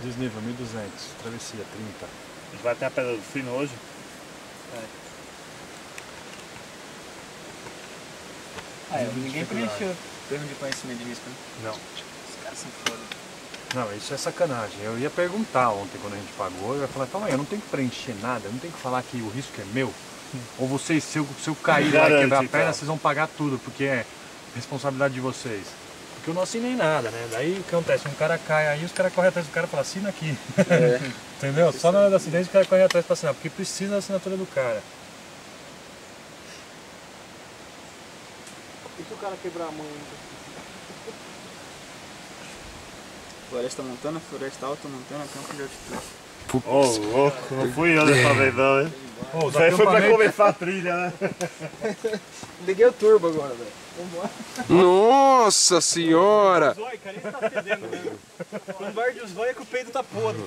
Desnível 1200, travessia 30. A gente vai até a Pedra do Fino hoje? Ninguém preencheu termo de conhecimento de risco, né? Não. Os caras são foda. Não, isso é sacanagem. Eu ia perguntar ontem quando a gente pagou, eu ia falar, calma aí, eu não tenho que preencher nada, eu não tenho que falar que o risco é meu. Ou vocês, se eu cair lá e quebrar a perna, vocês vão pagar tudo, porque é responsabilidade de vocês. Porque eu não assinei nada, né? Daí o que acontece? Um cara cai aí, os caras correm atrás do cara e falam, assina aqui. Entendeu? Só na hora do acidente o cara corre atrás para assinar, porque precisa da assinatura do cara. E se o cara quebrar a mão? Floresta montana, floresta alta, montana, campo de altitude. Ô, louco, não fui eu dessa vez não, hein? Oh, Isso aí foi pra começar a trilha, né? Liguei o turbo agora, velho. Vambora. Nossa senhora! Zóio, cara, isso tá fedendo mesmo. Quando vai de zóio é que o peido tá podre.